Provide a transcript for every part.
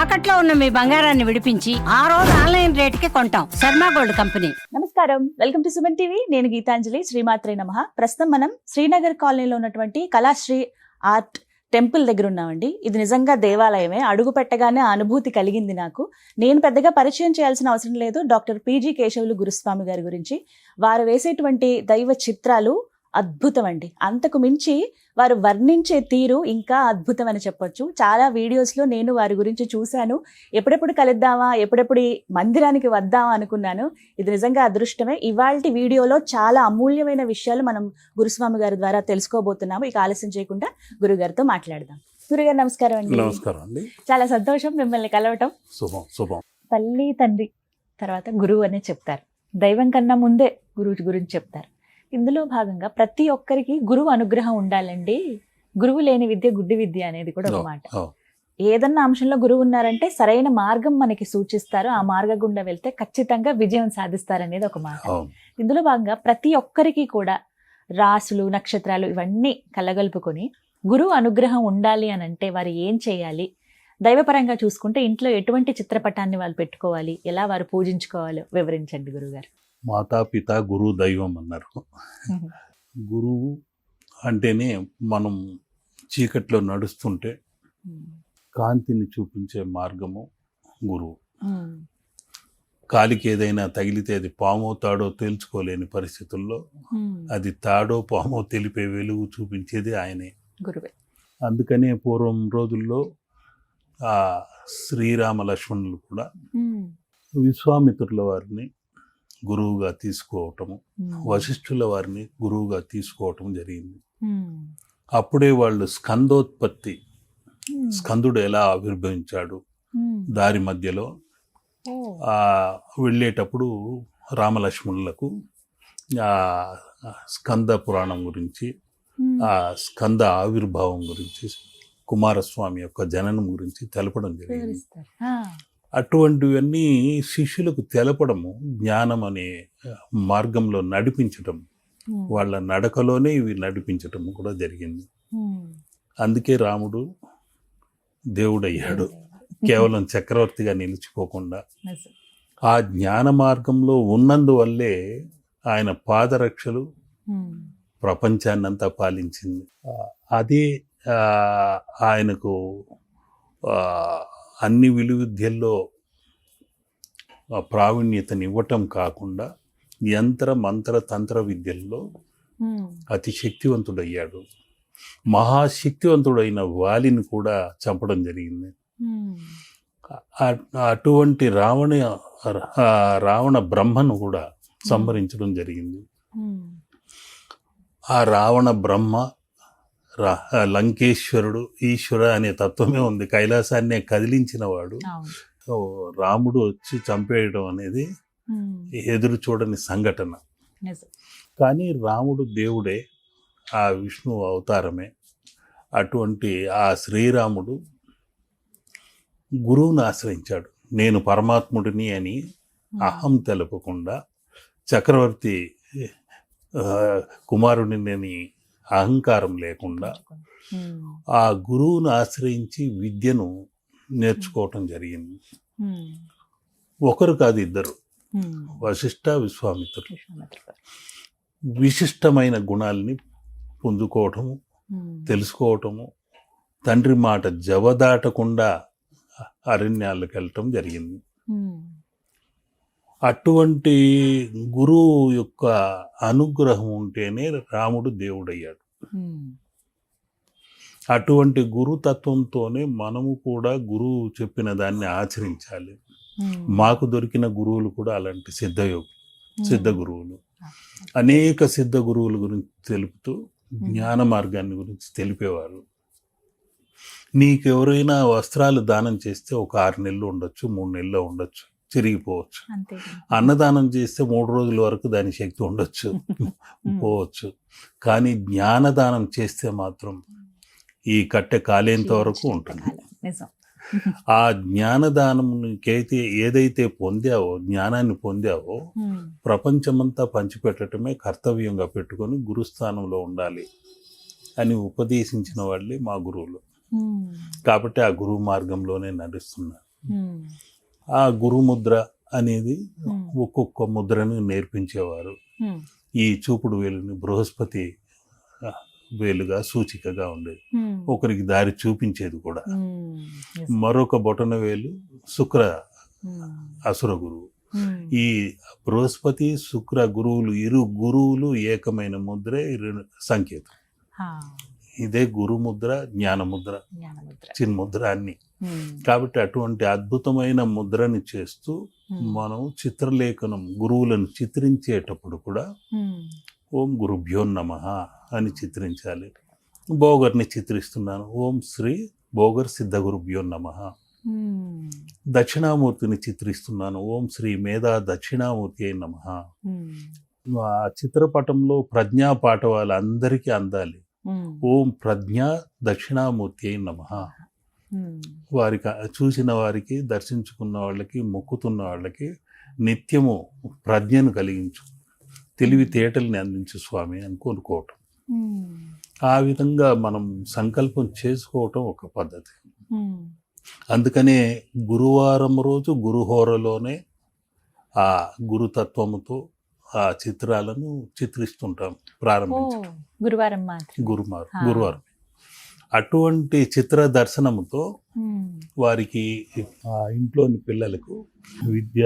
తాకట్లో ఉన్న మీ బంగారాన్ని విడిపించి ఆ రోజు ఆన్లైన్ రేటుకి కొంటాం. Sharma gold company. నమస్కారం, వెల్కమ్ టు సుమన్ టీవీ. నేను గీతాంజలి. శ్రీమాత్రే నమః. ప్రస్తుతం మనం శ్రీనగర్ కాలనీలో ఉన్నటువంటి కళాశ్రీ ఆర్ట్ టెంపుల్ దగ్గర ఉన్నామండి. ఇది నిజంగా దేవాలయమే. అడుగు పెట్టగానే ఆ అనుభూతి కలిగింది నాకు. నేను పెద్దగా పరిచయం చేయాల్సిన అవసరం లేదు. డాక్టర్ పిజి కేశవులు గురుస్వామి గారి గురించి. వారు వేసేటువంటి దైవ చిత్రాలు అద్భుతం అండి. అంతకు మించి వారు వర్ణించే తీరు ఇంకా అద్భుతం అని చెప్పొచ్చు. చాలా వీడియోస్లో నేను వారి గురించి చూశాను. ఎప్పుడెప్పుడు కలుద్దామా, ఎప్పుడెప్పుడు ఈ మందిరానికి వద్దామా అనుకున్నాను. ఇది నిజంగా అదృష్టమే. ఇవాల్టి వీడియోలో చాలా అమూల్యమైన విషయాలు మనం గురుస్వామి గారి ద్వారా తెలుసుకోబోతున్నాము. ఇక ఆలస్యం చేయకుండా గురుగారితో మాట్లాడదాం. గురుగారు నమస్కారం అండి. నమస్కారం అండి. చాలా సంతోషం మిమ్మల్ని కలవటం. శుభం శుభం. తల్లి తండ్రి తర్వాత గురువు అనే చెప్తారు. దైవం కన్నా ముందే గురువు గురించి చెప్తారు. ఇందులో భాగంగా ప్రతి ఒక్కరికి గురువు అనుగ్రహం ఉండాలండి. గురువు లేని విద్య గుడ్డి విద్య అనేది కూడా ఒక మాట. ఏదన్నా అంశంలో గురువు ఉన్నారంటే సరైన మార్గం మనకి సూచిస్తారు. ఆ మార్గం గుండా వెళ్తే ఖచ్చితంగా విజయం సాధిస్తారనేది ఒక మాట. ఇందులో భాగంగా ప్రతి ఒక్కరికి కూడా రాసులు, నక్షత్రాలు ఇవన్నీ కలగలుపుకొని గురువు అనుగ్రహం ఉండాలి అని అంటే వారు ఏం చేయాలి? దైవపరంగా చూసుకుంటే ఇంట్లో ఎటువంటి చిత్రపటాన్ని వాళ్ళు పెట్టుకోవాలి, ఎలా వారు పూజించుకోవాలో వివరించండి గురుగారు. మాతాపిత గురువు దైవం అన్నారు. గురువు అంటేనే మనం చీకట్లో నడుస్తుంటే కాంతిని చూపించే మార్గము గురువు. కాలికి ఏదైనా తగిలితే అది పామో తాడో తేల్చుకోలేని పరిస్థితుల్లో అది తాడో పామో తెలిపే వెలుగు చూపించేది ఆయనే, గురువే. అందుకనే పూర్వం రోజుల్లో ఆ శ్రీరామ లక్ష్మణులు కూడా విశ్వామిత్రుల వారిని గురువుగా తీసుకోవటము, వశిష్ఠుల వారిని గురువుగా తీసుకోవటం జరిగింది. అప్పుడే వాళ్ళు స్కందోత్పత్తి, స్కందుడు ఎలా ఆవిర్భవించాడు, దారి మధ్యలో వెళ్ళేటప్పుడు రామలక్ష్మణులకు ఆ స్కంద పురాణం గురించి, ఆ స్కంద ఆవిర్భావం గురించి, కుమారస్వామి యొక్క జననం గురించి తెలపడం జరిగింది. అటువంటివన్నీ శిష్యులకు తెలపడము, జ్ఞానం అనే మార్గంలో నడిపించటం, వాళ్ళ నడకలోనే ఇవి నడిపించటం కూడా జరిగింది. అందుకే రాముడు దేవుడయ్యాడు, కేవలం చక్రవర్తిగా నిలిచిపోకుండా. ఆ జ్ఞాన మార్గంలో ఉన్నందువల్లే ఆయన పాదరక్షలు ప్రపంచాన్నంతా పాలించింది. అదే ఆయనకు అన్ని విలువిద్యల్లో ప్రావీణ్యతనివ్వటం కాకుండా యంత్ర మంత్ర తంత్ర విద్యల్లో అతి శక్తివంతుడయ్యాడు. మహాశక్తివంతుడైన వాలిని కూడా చంపడం జరిగింది. అటువంటి రావణ బ్రహ్మను కూడా సంహరించడం జరిగింది. ఆ రావణ బ్రహ్మ లంకేశ్వరుడు, ఈశ్వర అనే తత్వమే ఉంది. కైలాసాన్నే కదిలించిన వాడు రాముడు వచ్చి చంపేయడం అనేది ఎదురు చూడని సంఘటన. కానీ రాముడు దేవుడే, ఆ విష్ణు అవతారమే. అటువంటి ఆ శ్రీరాముడు గురువును ఆశ్రయించాడు. నేను పరమాత్ముడిని అని అహం తెలపకుండా, చక్రవర్తి కుమారుడిని అహంకారం లేకుండా ఆ గురువును ఆశ్రయించి విద్యను నేర్చుకోవటం జరిగింది. ఒకరు కాదు, ఇద్దరు, వశిష్ఠ విశ్వామిత్రులు. విశిష్టమైన గుణాలని పొందుకోవటము, తెలుసుకోవటము, తండ్రి మాట జవదాటకుండా అరణ్యాలకు వెళ్ళటం జరిగింది. అటువంటి గురువు యొక్క అనుగ్రహం ఉంటేనే రాముడు దేవుడయ్యాడు. అటువంటి గురుతత్వంతోనే మనము కూడా గురువు చెప్పిన దాన్ని ఆచరించాలి. మాకు దొరికిన గురువులు కూడా అలాంటి సిద్ధ గురువులు. అనేక సిద్ధ గురువుల గురించి తెలుపుతూ జ్ఞాన మార్గాన్ని గురించి తెలిపేవారు. నీకెవరైనా వస్త్రాలు దానం చేస్తే ఒక 6 నెలలు ఉండొచ్చు, 3 నెలలు ఉండొచ్చు, చిరిగిపోవచ్చు. అన్నదానం చేస్తే 3 రోజుల వరకు దాని శక్తి ఉండొచ్చు, పోవచ్చు. కానీ జ్ఞానదానం చేస్తే మాత్రం ఈ కట్టె కాలేంత వరకు ఉంటుంది. ఆ జ్ఞానదానంకైతే ఏదైతే పొందావో, జ్ఞానాన్ని పొందావో, ప్రపంచమంతా పంచిపెట్టడమే కర్తవ్యంగా పెట్టుకొని గురుస్థానంలో ఉండాలి అని ఉపదేశించిన వాళ్ళే మా గురువులు. కాబట్టి ఆ గురువు మార్గంలోనే నడుస్తున్నారు. ఆ గురుముద్ర అనేది ఒక్కొక్క ముద్రను నేర్పించేవారు. ఈ చూపుడు వేలుని బృహస్పతి వేలుగా సూచికగా ఉండేది, ఒకరికి దారి చూపించేది కూడా. మరొక బొటన వేలు శుక్ర అసుర గురువు. ఈ బృహస్పతి శుక్ర గురువులు ఇరు గురువులు ఏకమైన ముద్రే సంకేతం. ఇదే గురుముద్ర, జ్ఞానముద్ర, చిన్ముద్ర అన్ని. కాబట్టి అటువంటి అద్భుతమైన ముద్రని చేస్తూ మనం చిత్రలేఖనం గురువులను చిత్రించేటప్పుడు కూడా ఓం గురుభ్యో నమః అని చిత్రించాలి. బోగర్ని చిత్రిస్తున్నాను, ఓం శ్రీ బోగర్ సిద్ధ గురుభ్యో నమః. దక్షిణామూర్తిని చిత్రిస్తున్నాను, ఓం శ్రీ మేధా దక్షిణామూర్తి అయి నమః. ఆ చిత్రపటంలో ప్రజ్ఞా పాఠవాలు అందరికీ అందాలి. ఓం ప్రజ్ఞా దక్షిణామూర్తి అయి నమః. వారికి చూసిన వారికి, దర్శించుకున్న వాళ్ళకి, మొక్కుతున్న వాళ్ళకి నిత్యము ప్రజ్ఞను కలిగించు, తెలివితేటల్ని అందించు స్వామి అని కోరుకోవటం. ఆ విధంగా మనం సంకల్పం చేసుకోవటం ఒక పద్ధతి. అందుకనే గురువారం రోజు గురుహోరలోనే ఆ గురుతత్వముతో ఆ చిత్రాలను చిత్రిస్తుంటాం ప్రారంభించడం. గురువారం అటువంటి చిత్ర దర్శనముతో వారికి ఆ ఇంట్లోని పిల్లలకు విద్య,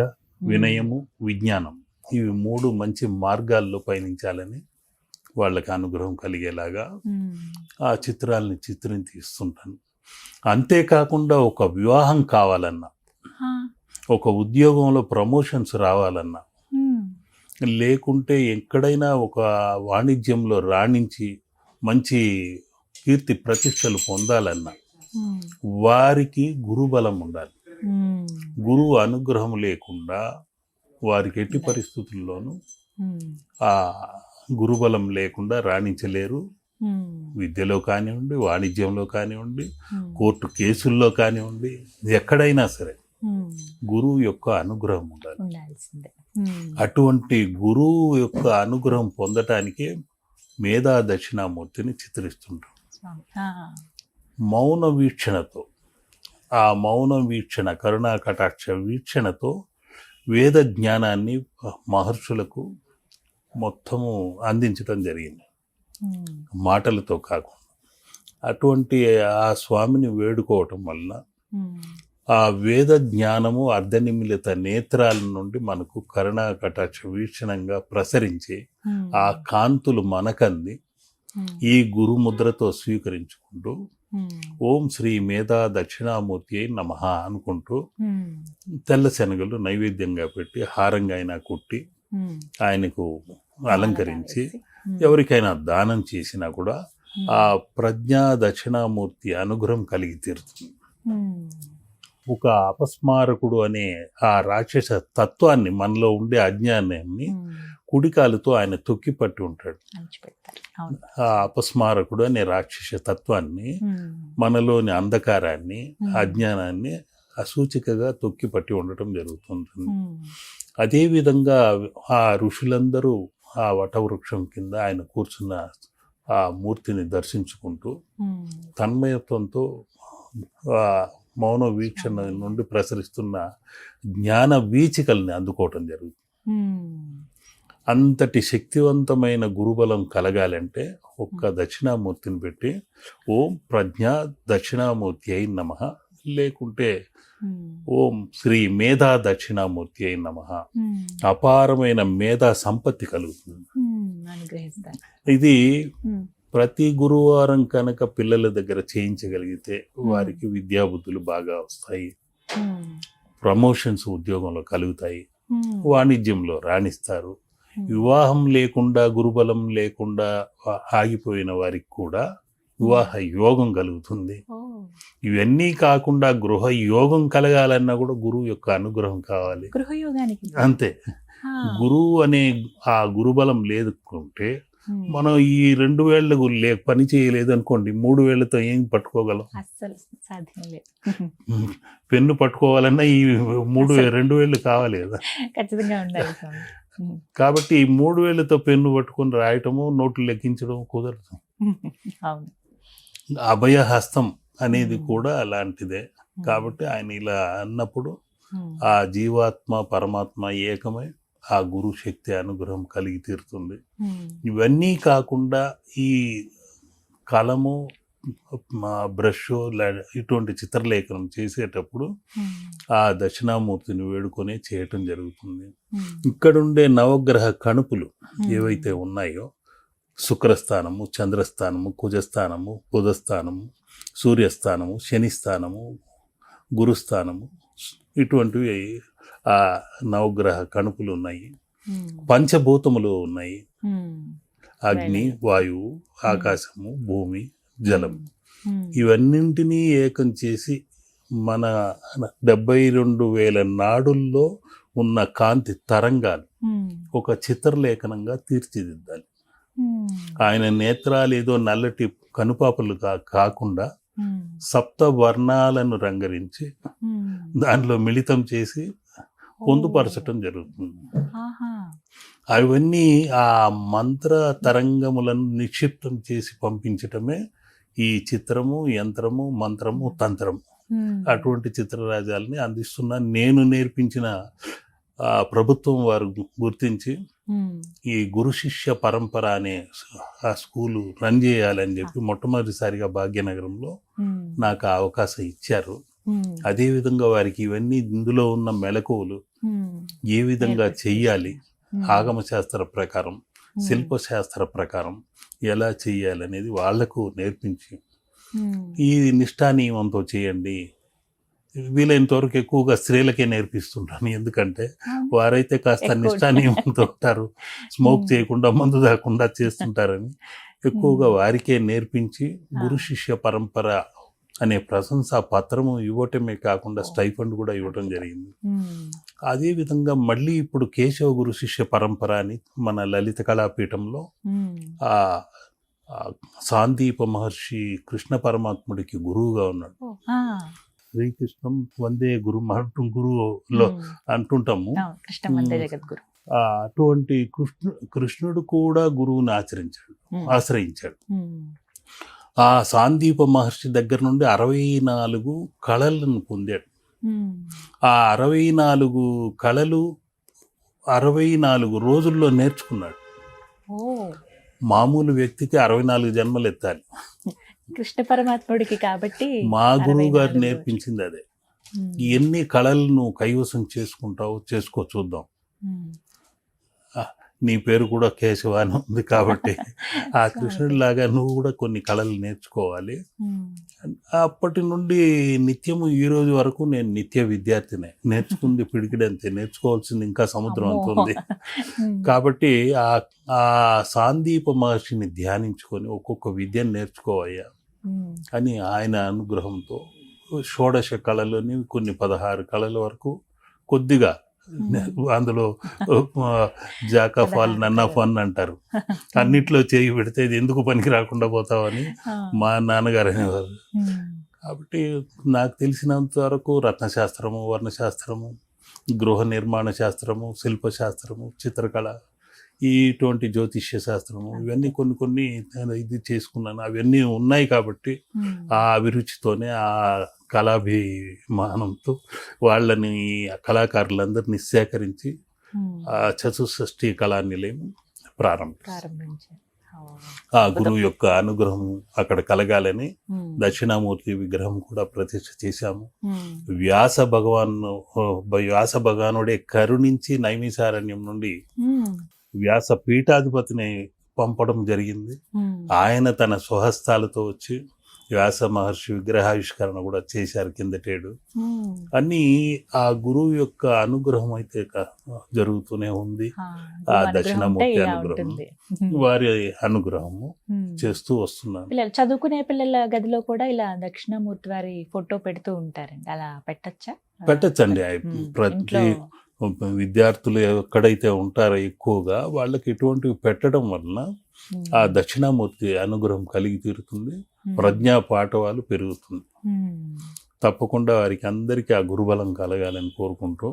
వినయము, విజ్ఞానం ఇవి 3 మంచి మార్గాల్లో పయనించాలని వాళ్ళకి అనుగ్రహం కలిగేలాగా ఆ చిత్రాలని తీస్తుంటాను. అంతేకాకుండా ఒక వివాహం కావాలన్నా, ఒక ఉద్యోగంలో ప్రమోషన్స్ రావాలన్నా, లేకుంటే ఎక్కడైనా ఒక వాణిజ్యంలో రాణించి మంచి కీర్తి ప్రతిష్టలు పొందాలన్నా వారికి గురుబలం ఉండాలి. గురువు అనుగ్రహం లేకుండా వారికి ఎట్టి పరిస్థితుల్లోనూ ఆ గురుబలం లేకుండా రాణించలేరు. విద్యలో కానివ్వండి, వాణిజ్యంలో కానివ్వండి, కోర్టు కేసుల్లో కానివ్వండి, ఎక్కడైనా సరే గురువు యొక్క అనుగ్రహం ఉండాలి. అటువంటి గురువు యొక్క అనుగ్రహం పొందటానికే మేధా దక్షిణామూర్తిని చిత్రిస్తుంటాం. మౌన వీక్షణతో, ఆ మౌన వీక్షణ, కరుణా కటాక్ష వీక్షణతో వేద జ్ఞానాన్ని మహర్షులకు మొత్తము అందించడం జరిగింది, మాటలతో కాకుండా. అటువంటి ఆ స్వామిని వేడుకోవటం వలన ఆ వేద జ్ఞానము అర్ధనిమిలిత నేత్రాల నుండి మనకు కరుణా కటాక్ష వీక్షణంగా ప్రసరించి ఆ కాంతులు మనకంది ఈ గురుముద్రతో స్వీకరించుకుంటూ ఓం శ్రీ మేధా దక్షిణామూర్తి అయి నమః అనుకుంటూ తెల్ల శనగలు నైవేద్యంగా పెట్టి హారంగా అయినా కుట్టి ఆయనకు అలంకరించి ఎవరికైనా దానం చేసినా కూడా ఆ ప్రజ్ఞా దక్షిణామూర్తి అనుగ్రహం కలిగి తీరుతుంది. ఒక అపస్మారకుడు అనే ఆ రాక్షస తత్వాన్ని, మనలో ఉండే అజ్ఞానాన్ని కుడికాలుతో ఆయన తొక్కిపట్టి ఉంటాడు. ఆ అపస్మారకుడు అనే రాక్షస తత్వాన్ని, మనలోని అంధకారాన్ని, అజ్ఞానాన్ని అసూచికగా తొక్కిపట్టి ఉండటం జరుగుతుంటుంది. అదేవిధంగా ఆ ఋషులందరూ ఆ వటవృక్షం కింద ఆయన కూర్చున్న ఆ మూర్తిని దర్శించుకుంటూ తన్మయత్వంతో మౌన వీక్షణ నుండి ప్రసరిస్తున్న జ్ఞాన వీచికల్ని అందుకోవటం జరుగుతుంది. అంతటి శక్తివంతమైన గురుబలం కలగాలంటే ఒక్క దక్షిణామూర్తిని పెట్టి ఓం ప్రజ్ఞా దక్షిణామూర్తి అయి నమః, లేకుంటే ఓం శ్రీ మేధా దక్షిణామూర్తి అయి నమః, అపారమైన మేధా సంపత్తి కలుగుతుంది. ఇది ప్రతి గురువారం కనుక పిల్లల దగ్గర చేయించగలిగితే వారికి విద్యాబుద్ధులు బాగా వస్తాయి, ప్రమోషన్స్ ఉద్యోగంలో కలుగుతాయి, వాణిజ్యంలో రాణిస్తారు. వివాహం లేకుండా, గురుబలం లేకుండా ఆగిపోయిన వారికి కూడా వివాహ యోగం కలుగుతుంది. ఇవన్నీ కాకుండా గృహ యోగం కలగాలన్నా కూడా గురువు యొక్క అనుగ్రహం కావాలి. అంతే. గురువు అనే ఆ గురుబలం లేదుకుంటే మనం ఈ 2 వేళ్లకు పని చేయలేదు అనుకోండి, 3 వేళ్లతో ఏం పట్టుకోగలం? పెన్ను పట్టుకోవాలన్నా ఈ 2 వేళ్ళు కావాలి కదా. కాబట్టి ఈ 3 వేళ్లతో పెన్ను పట్టుకొని రాయటము, నోట్లు లెక్కించడం కుదరదు. అభయహస్తం అనేది కూడా అలాంటిదే. కాబట్టి ఆయన ఇలా అన్నప్పుడు ఆ జీవాత్మ పరమాత్మ ఏకమై ఆ గురు శక్తి అనుగ్రహం కలిగి తీరుతుంది. ఇవన్నీ కాకుండా ఈ కలము బ్రష్ ఇటువంటి చిత్రలేఖనం చేసేటప్పుడు ఆ దక్షిణామూర్తిని వేడుకొని చేయటం జరుగుతుంది. ఇక్కడుండే నవగ్రహ కణుపులు ఏవైతే ఉన్నాయో శుక్రస్థానము, చంద్రస్థానము, కుజస్థానము, బుధస్థానము, సూర్యస్థానము, శనిస్థానము, గురుస్థానము, ఇటువంటివి ఆ నవగ్రహ కణుపులు ఉన్నాయి. పంచభూతములు ఉన్నాయి, అగ్ని, వాయువు, ఆకాశము, భూమి, జలం. ఇవన్నింటినీ ఏకం చేసి మన 72,000 నాడుల్లో ఉన్న కాంతి తరంగాలు ఒక చిత్రలేఖనంగా తీర్చిదిద్దాలి. ఆయన నేత్రాలు ఏదో నల్లటి కనుపాపలు కాకుండా సప్త వర్ణాలను రంగరించి దానిలో మిళితం చేసి పొందుపరచటం జరుగుతుంది. అవన్నీ ఆ మంత్ర తరంగములను నిక్షిప్తం చేసి పంపించటమే ఈ చిత్రము, యంత్రము, మంత్రము, తంత్రము. అటువంటి చిత్రరాజాలని అందిస్తున్న నేను నేర్పించిన ప్రభుత్వం వారు గుర్తించి ఈ గురు శిష్య పరంపర అనే ఆ స్కూలు రన్ చేయాలని చెప్పి మొట్టమొదటిసారిగా భాగ్యనగరంలో నాకు ఆ అవకాశం ఇచ్చారు. అదే విధంగా వారికి ఇవన్నీ ఇందులో ఉన్న మెలకువలు ఏ విధంగా చెయ్యాలి, ఆగమ శాస్త్ర ప్రకారం, శిల్పశాస్త్ర ప్రకారం ఎలా చెయ్యాలి అనేది వాళ్లకు నేర్పించి ఈ నిష్ఠా నియమంతో చేయండి. వీలైనంత వరకు ఎక్కువగా స్త్రీలకే నేర్పిస్తుంటాను. ఎందుకంటే వారైతే కాస్త నిష్ఠా నియమంతో ఉంటారు, స్మోక్ చేయకుండా, మందు తాకుండా చేస్తుంటారని ఎక్కువగా వారికే నేర్పించి గురు శిష్య పరంపర అనే ప్రశంసా పత్రము ఇవ్వటమే కాకుండా స్టైఫండ్ కూడా ఇవ్వటం జరిగింది. అదే విధంగా మళ్ళీ ఇప్పుడు కేశవ గురు శిష్య పరంపర అని మన లలిత కళాపీఠంలో ఆ సాందీప మహర్షి కృష్ణ పరమాత్ముడికి గురువుగా ఉన్నాడు. శ్రీకృష్ణం వందే గురు గురువులో అంటుంటాము. అటువంటి కృష్ణుడు కూడా గురువుని ఆశ్రయించాడు. ఆ సాందీప మహర్షి దగ్గర నుండి 64 కళలను పొందాడు. ఆ 64 కళలు 64 రోజుల్లో నేర్చుకున్నాడు. మామూలు వ్యక్తికి 64 జన్మలు ఎత్తాలి, కృష్ణ పరమాత్ముడికి కాబట్టి మా గురువు గారు నేర్పించింది అదే. ఎన్ని కళలను కైవసం చేసుకుంటావు, చేసుకో చూద్దాం. నీ పేరు కూడా కేశవ అని ఉంది కాబట్టి ఆ కృష్ణుడిలాగా నువ్వు కూడా కొన్ని కళలు నేర్చుకోవాలి. అప్పటి నుండి నిత్యము ఈ రోజు వరకు నేను నిత్య విద్యార్థినే. నేర్చుకుంది పిడికిడంతే, నేర్చుకోవాల్సింది ఇంకా సముద్రం అంత ఉంది. కాబట్టి ఆ సాందీప మహర్షిని ధ్యానించుకొని ఒక్కొక్క విద్యను నేర్చుకోవయ్యా అని ఆయన అనుగ్రహంతో షోడశ కళలని కొన్ని 16 కళల వరకు కొద్దిగా, అందులో jack of all none of one అంటారు, అన్నిట్లో చేయి పెడితే ఇది ఎందుకు పనికి రాకుండా పోతావని మా నాన్నగారు అనేవారు. కాబట్టి నాకు తెలిసినంత వరకు రత్నశాస్త్రము, వర్ణశాస్త్రము, గృహ నిర్మాణ శాస్త్రము, శిల్పశాస్త్రము, చిత్రకళ, ఇటువంటి జ్యోతిష్య శాస్త్రము, ఇవన్నీ కొన్ని ఇది చేసుకున్నాను. అవన్నీ ఉన్నాయి కాబట్టి ఆ అభిరుచితోనే ఆ కళాభిమానంతో వాళ్ళని కళాకారులందరినీ సేకరించి ఆ చతుషష్ఠి కళా నిలయం ప్రారంభించారు. ఆ గురువు యొక్క అనుగ్రహం అక్కడ కలగాలని దక్షిణామూర్తి విగ్రహం కూడా ప్రతిష్ఠ చేశాము. వ్యాస భగవానుడే కరుణించి నైమిసారణ్యం నుండి వ్యాస పీఠాధిపతిని పంపడం జరిగింది. ఆయన తన స్వహస్తాలతో వచ్చి వ్యాస మహర్షి విగ్రహావిష్కరణ కూడా చేశారు కిందటేడు. అన్ని ఆ గురువు యొక్క అనుగ్రహం అయితే జరుగుతూనే ఉంది. ఆ దక్షిణామూర్తి అనుగ్రహం, వారి అనుగ్రహము చేస్తూ వస్తున్నాను. పిల్లలు చదువుకునే పిల్లల గదిలో కూడా ఇలా దక్షిణామూర్తి వారి ఫోటో పెడుతూ ఉంటారండి, అలా పెట్టచ్చండి. ప్రతి విద్యార్థులు ఎక్కడైతే ఉంటారో ఎక్కువగా వాళ్ళకి ఇటువంటివి పెట్టడం వలన ఆ దక్షిణామూర్తి అనుగ్రహం కలిగి తీరుతుంది, ప్రజ్ఞా పాఠవాలు పెరుగుతుంది. తప్పకుండా వారికి అందరికీ ఆ గురుబలం కలగాలని కోరుకుంటూ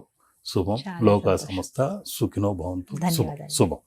శుభం. లోకా సమస్త సుఖినో భవంతు. శుభం.